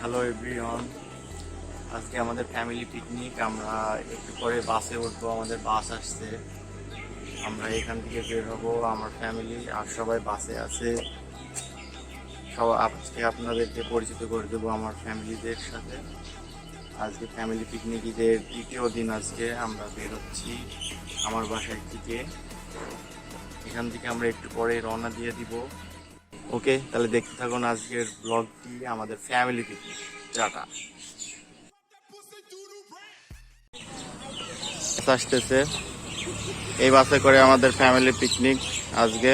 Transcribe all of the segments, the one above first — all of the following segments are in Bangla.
হ্যালো এভরিওয়ান, আজকে আমাদের ফ্যামিলি পিকনিক। আমরা একটু পরে বাসে উঠবো, আমাদের বাস আসছে। আমরা এখান থেকে বের হবো, আমার ফ্যামিলি আর সবাই বাসে আছে। সব আজকে আপনাদেরকে পরিচিত করে দেবো আমার ফ্যামিলিদের সাথে। আজকে ফ্যামিলি পিকনিক ঈদের দ্বিতীয় দিন। আজকে আমরা বেরোচ্ছি আমার বাসার থেকে। এখান থেকে আমরা একটু পরে রওনা দিয়ে দিব। ওকে, তাহলে দেখতে থাকুন আজকের ব্লগটি, আমাদের ফ্যামিলি পিকনিক। টাটা। আসতেছে এই বাসে করে আমাদের ফ্যামিলি পিকনিক আজকে।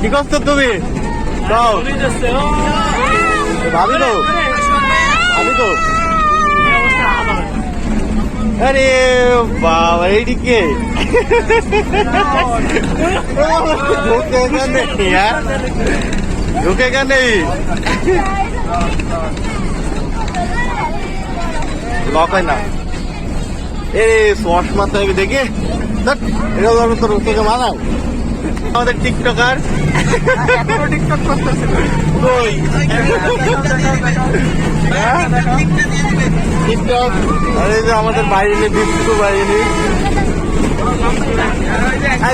কি করছো তুমি? ভাবি তো ভাবি তো আরে বাবা, এইদিকে ঢুকে কেন লক হয় না? এ চশমা তো দেখে এটা তোর তোকে মানাও। আমাদের টিকটকার টিকটক করতেছে, টিকটক। আর এই যে আমাদের বাহিনী, বিস্কুট বাহিনী।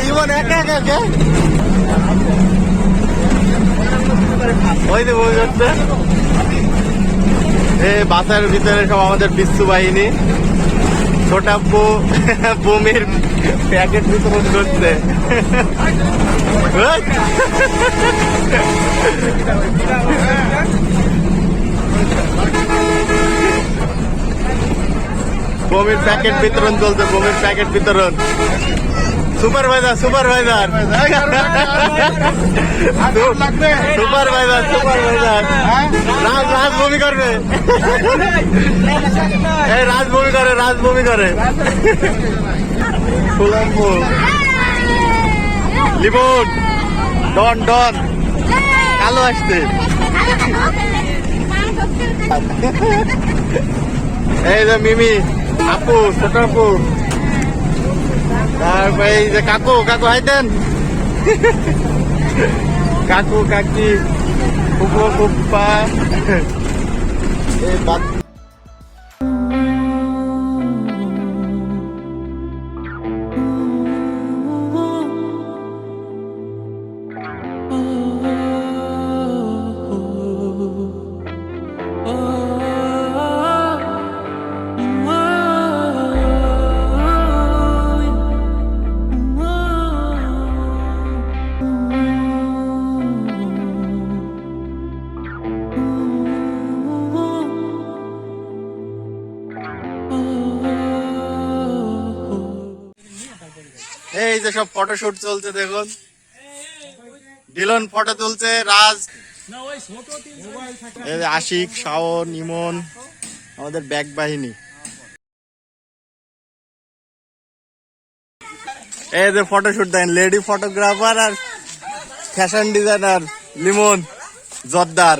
ইমন একা একা কে ওই যে বই করছে। এই বাসার ভিতরে সব আমাদের বিশ্বু বাহিনী। ছোটা বোমের প্যাকেট বিতরণ করছে। বোমের প্যাকেট বিতরণ চলছে, বোমের প্যাকেট বিতরণ। সুপারভাইজার সুপারভাইজার সুপারভাইজার সুপারভাইজার রাজভূমি করবে। এই রাজভূমি করে, রাজভূমি করে। লিবন ডন ডন কালো আসছে। এই যে মিমি আপু, ছোট আপু। তারপরে এই যে কাকু, কাকু হাইতেন, কাকু কাকি, ফুপো ফুপ্পা। এই এই যে সব ফটোশুট চলছে, দেখুন ডিলন ফটো তুলছে, রাজ, আশিক, শাওন, ইমন, আমাদের ব্যাগ বাহিনী। এই যে ফটোশুট দেন, লেডি ফটোগ্রাফার আর ফ্যাশন ডিজাইনার লিমন জর্দার।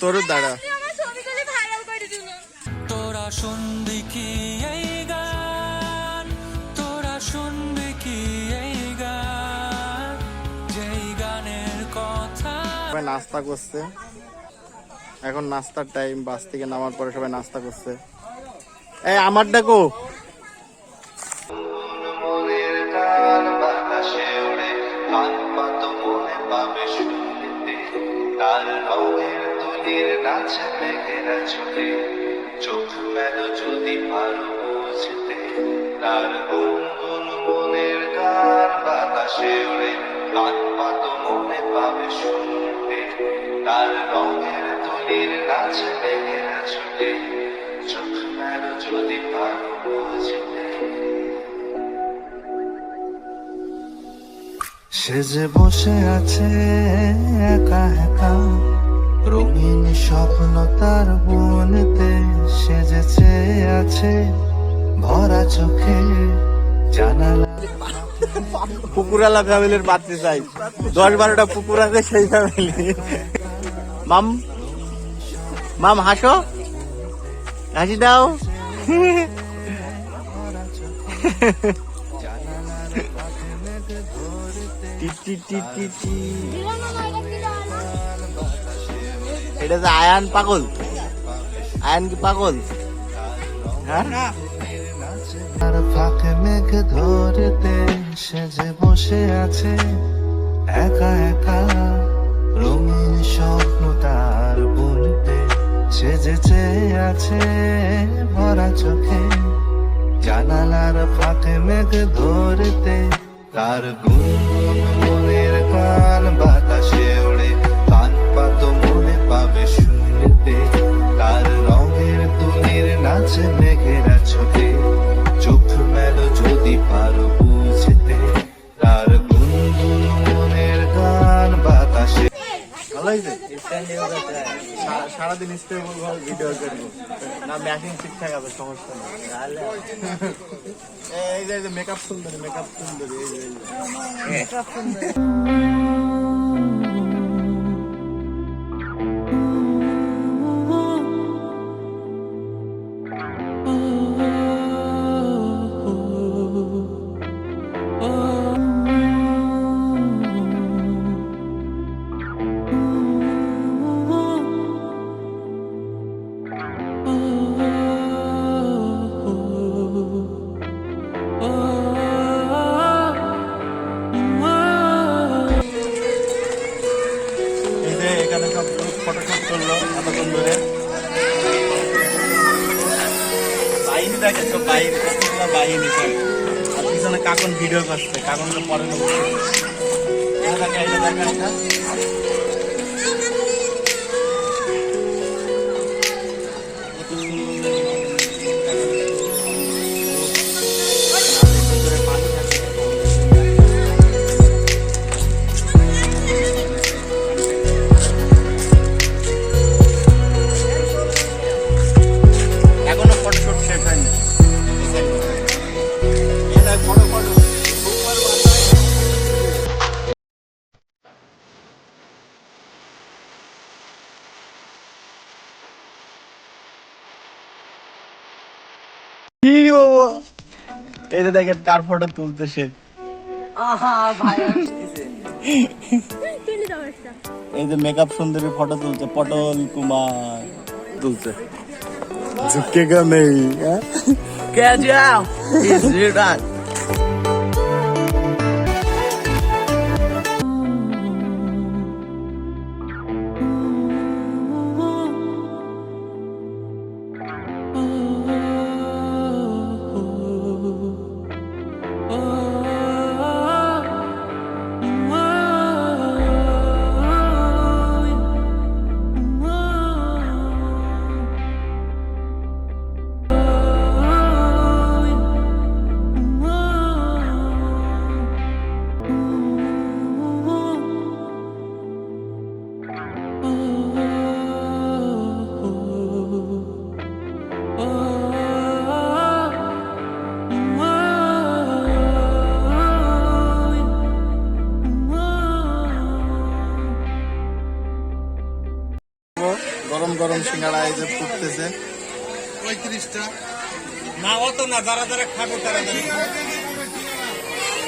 তোর দাঁড়া তোরা শুনবি কি এই গান, তোরা শুনবি কি এই গান, যেই গানের কথা। সবাই নাস্তা করছে, এখন নাস্তার টাইম। বাস থেকে নামার পরে সবাই নাস্তা করছে। এই আমার ডাকো। চোখ মেলো যদি পারো বুঝতে, তার গুনগুন মনের গান বাতাসে ওড়ে, গান পাতো মনে পাবে শুনতে, তার রঙের তুলির নাচ মেঘেরা ছুটে, চোখ মেলো যদি পারো বুঝতে। সে যে বসে আছে একা একা, রঙিন স্বপ্ন তার বনতে সেজেছে আছে ভরা চোখে জানালা পুকুরালা ফ্যামিলির পাত্রী চাই, 10-12টা পুকুর আছে সেই ফ্যামিলি। মাম মাম হাসো, হাসি দাও। টি টি টি টি টি। এটা যে আয়ান পাগল, আয়ান কি পাগল? হ্যাঁ আর ফাঁকে মেঘ ধরতে সেজে বসে আছে একা একা রঙিন স্বপ্ন তার বুনতে সেজেছে আছে ভরা চোখে জানালার ফাঁকে মেঘ ধরতে তার গুনগুন মনের গান বাতাসে ওড়ে কান পাত মনে পাবে শুনতে তার রঙের তুলির নাচে মেঘেরা ছোটে চোখ মেলো যদি পারো বুঝতে তার গুনগুন মনের গান বাতাসে। ভালো হয়েছে। সারাদিন স্টেবল ভাবে ভিডিও করবো না, ম্যাচিং ঠিকঠাক আছে, সমস্যা নেই। এই যে মেকআপ সুন্দরী, মেকআপ সুন্দরী, এই যে মেকআপ সুন্দরী। এই যে এখানে সব ফটোশুট করলো এতক্ষণ ধরে। বাহিনী দেখে সব, বাহিনী বাহিনী সব। আর পিছনে কাকন ভিডিও করছে, কাকন তো পরে নেবো। এটা দেখা, এটা দেখা, এটা এখনো ফটোশুট শেষ হয়নি। এটা ফটো ফটো কি বাবা, এই যে দেখেন তার ফটো তুলতেছে। এই যে মেকআপ সুন্দরী ফটো তুলছে, পটল কুমার তুলছে। झुकेगा नहीं, क्या जाओ গরম গরম সিঙ্গাড়া এই যে ফুটতেছে। 35টা না, অত না, যারা যারা খাবো তারা।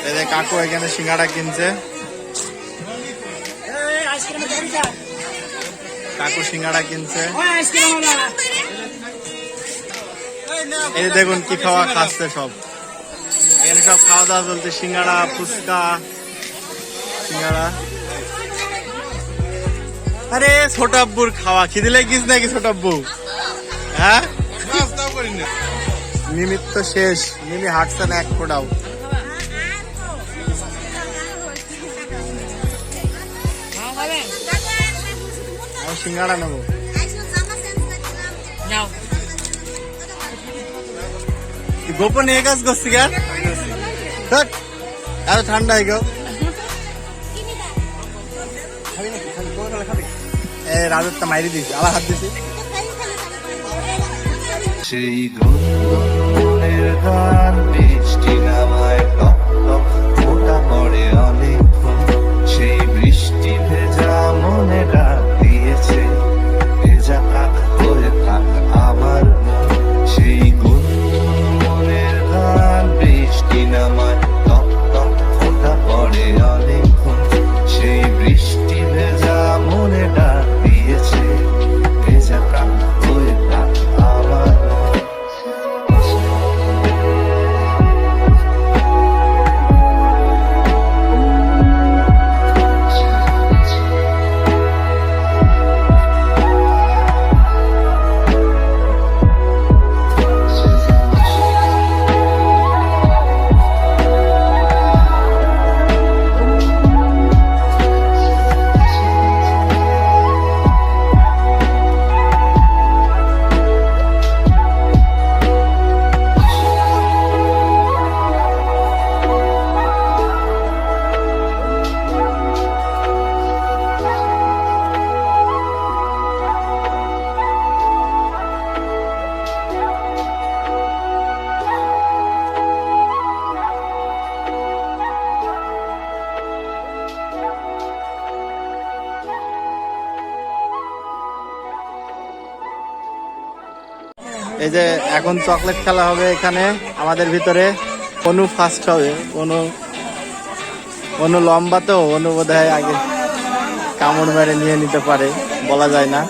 এই যে কাকু এখানে সিঙ্গাড়া কিনছে, কাকু সিঙ্গাড়া কিনছে। এই যে দেখুন কি খাওয়া খাচ্ছে সব, এখানে সব খাওয়া দাওয়া চলছে। সিঙ্গাড়া, ফুচকা, সিঙ্গাড়া। আরে ছোট আব্বুর খাওয়া খিদে লেগিস নাকি ছোট আব্বু? হ্যাঁ, মিমির তো শেষ, মিমি হাঁটছে না এক ফোটাও। আমি সিঙ্গাড়া নেবো। গোপনে এ কাজ করছি কেন? এত ঠান্ডা হয়ে গেল। রাজত্ব মাইরি দিয়েছে আবার হাত দিয়েছে সেই গুনগুনের গান বৃষ্টি নামায় টপ টপ ফোঁটা পড়ে অনেকক্ষণ সেই বৃষ্টি ভেজা মনে ডাক দিয়েছে ভেজা থাক হয়ে থাক আমার মন সেই গুনগুনের গান বৃষ্টি নামায় টপ টপ ফোঁটা পড়ে অনেকক্ষণ সেই বৃষ্টি ভেজা মনে ডাক দিয়েছে ভেজা থাক হয়ে থাক আমার মন এই যে এখন চকলেট খেলা হবে এখানে আমাদের ভিতরে অনু ফার্স্ট হবে অনু লম্বা তো অনু বোধহয় আগে কামড় মেরে নিয়ে নিতে পারে বলা যায় না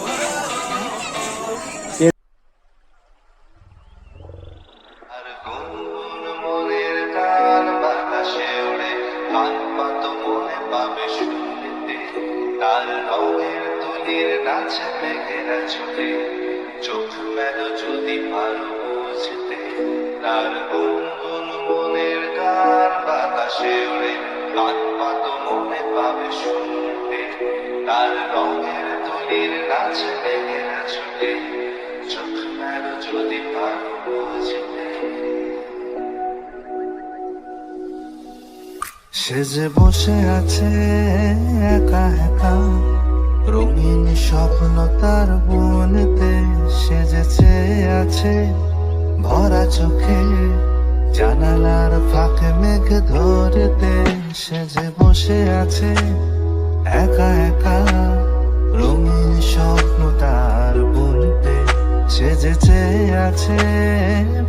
আর গুনগুন মনের গান বাতাসে ওড়ে গান পাতো মনে পাবে শুনতে তার রঙের তুলির নাচে মেঘেরা ছুটে চোখ মেলো যদি পারো বুঝতে তার গুনগুন মনের গান বাতাসে ওড়ে গান পাতো মনে পাবে শুনতে তার রঙের তুলির নাচে মেঘেরা ছুটে চোখ মেলো যদি পারো বুঝতে সে যে বসে আছে একা একা রঙিন স্বপ্ন তার বনেতে সেজেছে আছে ভরা চোখে জানালার ফাঁকে মেঘ ধরতে সে যে বসে আছে একা একা রঙিন স্বপ্ন তার বনেতে সেজেছে আছে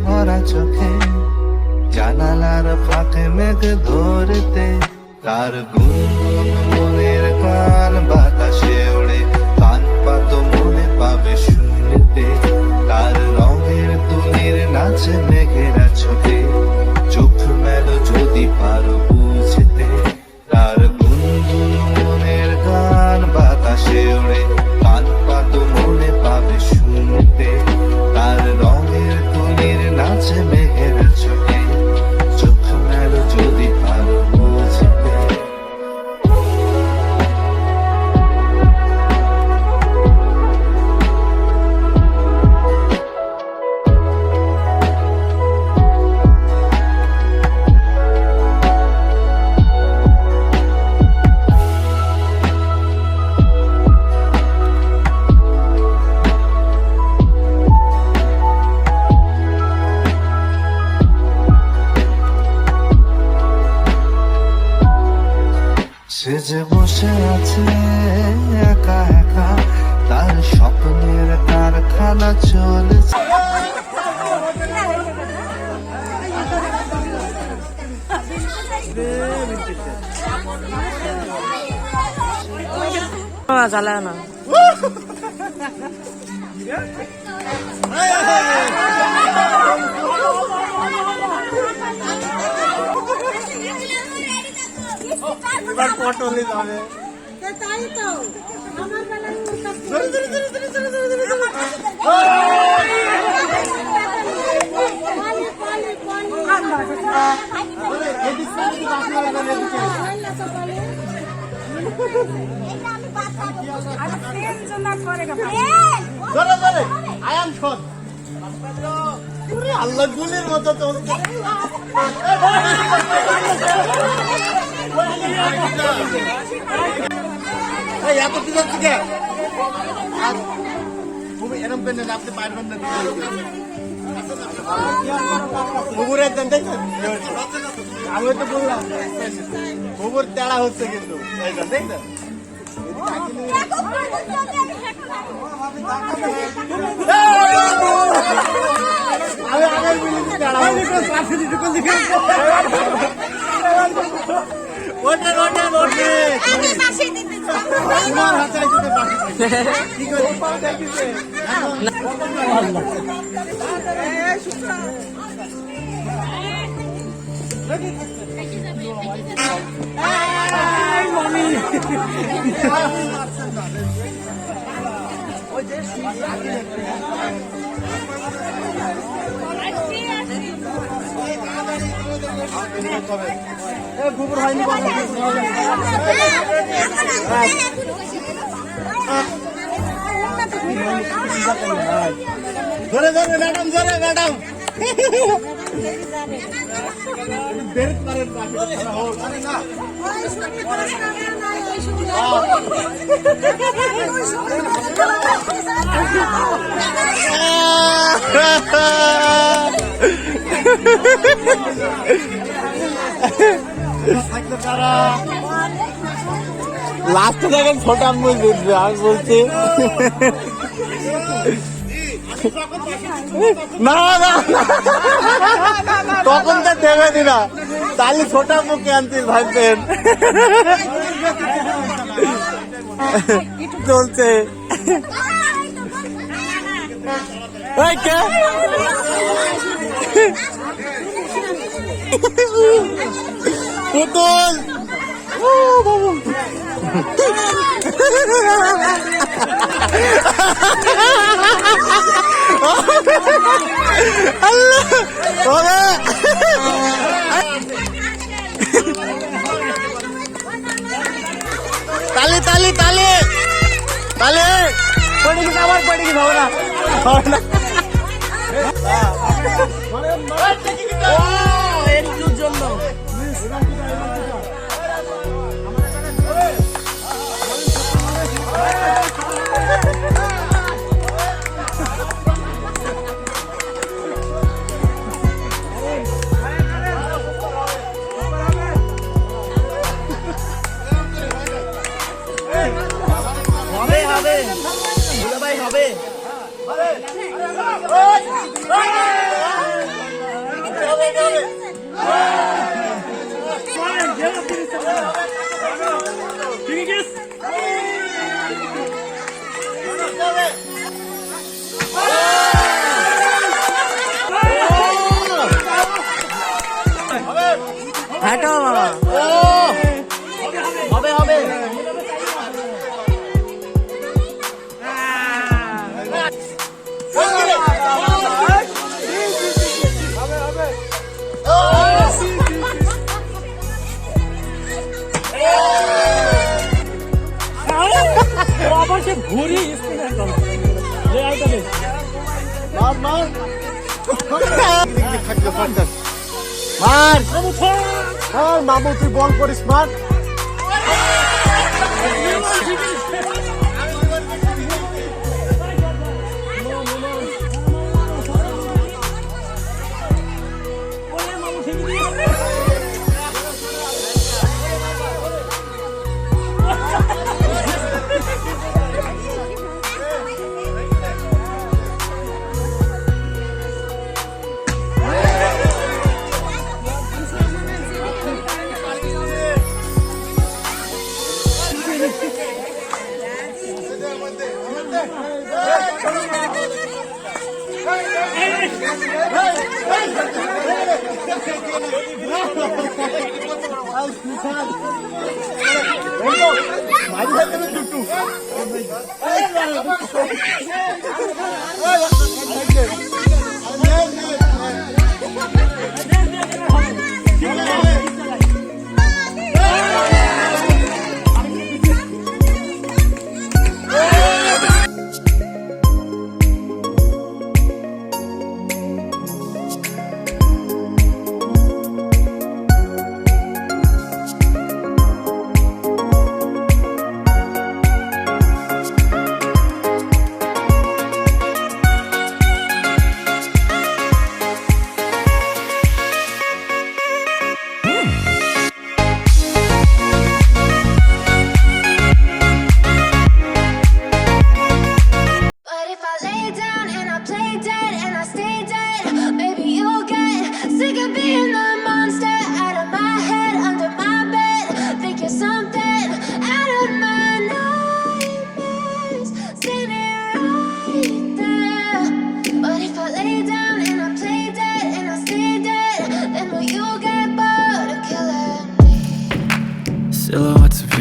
ভরা চোখে জানালার ফাঁকে মেঘ ধরতে তার গুনগুন মনের গান বাতাসে ওড়ে কান পাতো মনে পাবে শুনতে তার রঙের তুলির নাচে মেঘেরা ছোটে চোখ মেলো যদি পারো বুঝতে তার গুনগুন মনের গান বাতাসে ওড়ে কান পাতো মনে পাবে শুনতে তার রঙের তুলির নাচে মেঘেরা ছোটে চোখ মেলো যদি পারো বুঝতে সে যে বসে আছে একা একা তার স্বপ্নের কারখানা চলেছে চালায় না এবার পটলে যাবে তাই তো আমার বেলায় আয়াম শোন আল্লাহ গুলির মতো তো এত কি যাচ্ছে এরম পেন আপনি পারবেন না গোবরের দেন দেখছেন আমি তো বললাম গোবর তেড়া হচ্ছে কিন্তু দেখছেন আমি আগের মিনিটে তেড়া ওঠে ওঠে ওঠে তোমার হাতে কি করে গোবর হয়নি ধরে ধরে ম্যাডাম ধরে ম্যাডাম বের করেন না লাস্টে দেখেন ছোট আম্মু জিতবে আমি বলছি না না তখন তো দেবে না তাহলে ছোট আম্মুকে আনতিস ভাবতেন চলছে কে পুতুল আল্লাহ তালে তালে তালে তালে পড়ে গেছে আবার পড়ে গেছে হবে না একটুর জন্য হাঁটো বাবা হবে হবে আবার সে ঘুরি মার মামু তুই বল করিস মার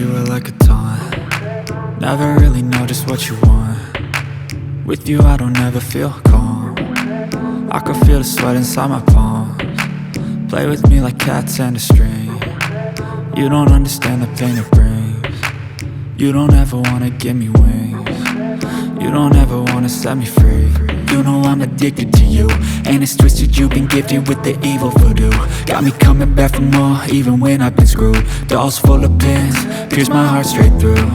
you are like a taunt. Never really know just what you want. With you I don't ever feel calm. I can feel the sweat inside my palms. Play with me like cats and a string. You don't understand the pain it brings. You don't ever wanna give me wings. You don't ever wanna set me free. You know I'm addicted to you, and it's twisted, you've been gifted with the evil voodoo. Got me coming back for more, even when I've been screwed. Dolls full of pins, pierce my heart straight through.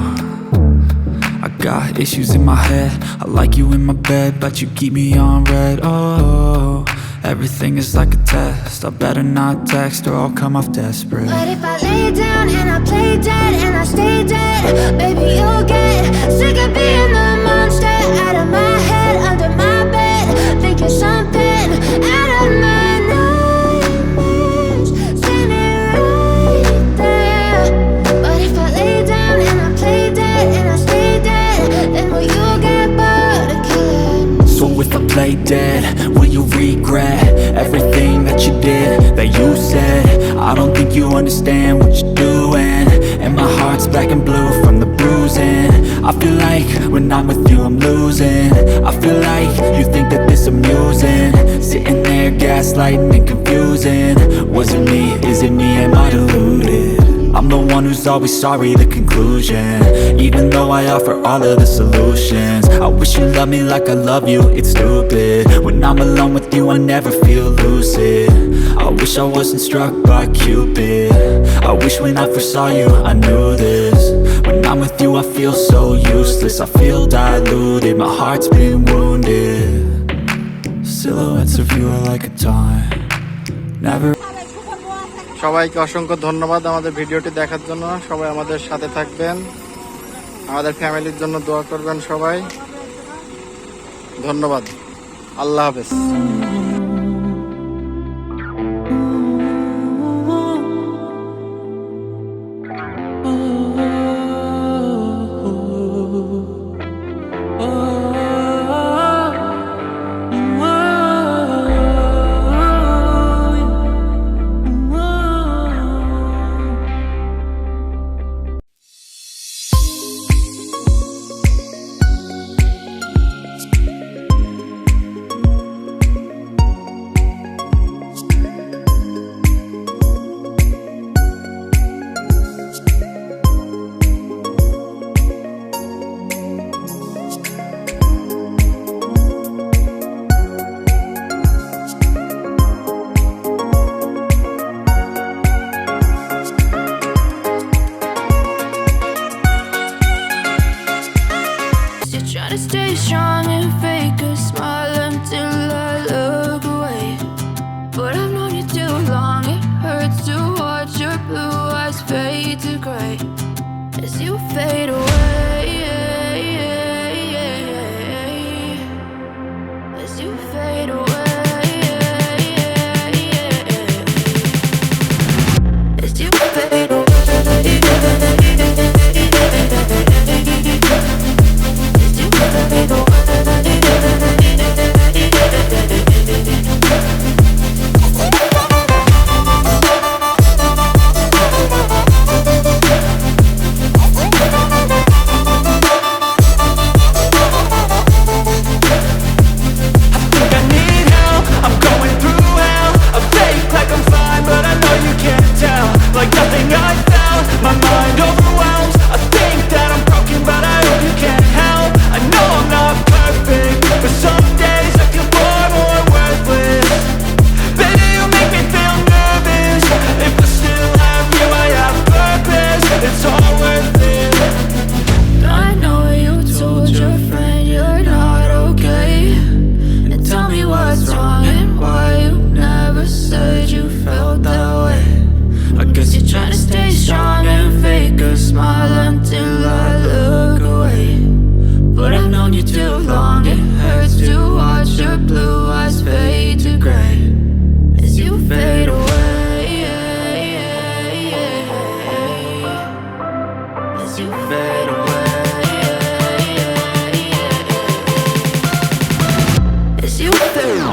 I got issues in my head, I like you in my bed, but you keep me on red. Oh, everything is like a test, I better not text or I'll come off desperate. But if I lay down and I play dead and I stay dead, baby you'll get sick of being the monster out of my head, under my bed, thinking something out of my nightmares, standing right there. But if I lay down and I play dead and I stay dead, then will you get bored of killing? So if I play dead, will you regret everything that you did, that you said? I don't think you understand what you're doing, and my heart's black and blue from the bruising. I feel like when I'm with you I'm losing. I feel like you think that this amusing, sitting there gaslighting and confusing. Was it me? Is it me? Am I deluded? I'm the one who's always sorry, the conclusion. Even though I offer all of the solutions, I wish you loved me like I love you, it's stupid. When I'm alone with you I never feel lucid. I wish I wasn't struck by Cupid. I wish when I first saw you I knew this. When I'm with you I feel so useless, I feel diluted, my heart's been wounded. Silhouettes of you are like a taunt. Never. সবাইকে অসংখ্য ধন্যবাদ আমাদের ভিডিওটি দেখার জন্য। সবাই আমাদের সাথে থাকবেন, আমাদের ফ্যামিলির জন্য দোয়া করবেন সবাই। ধন্যবাদ, আল্লাহ হাফেজ। Try to stay strong and fake a smile until I look away. But I've known you too long, it hurts to watch your blue eyes fade to gray as you fade away. As you fade away. As you fade away. You fade away. As you fade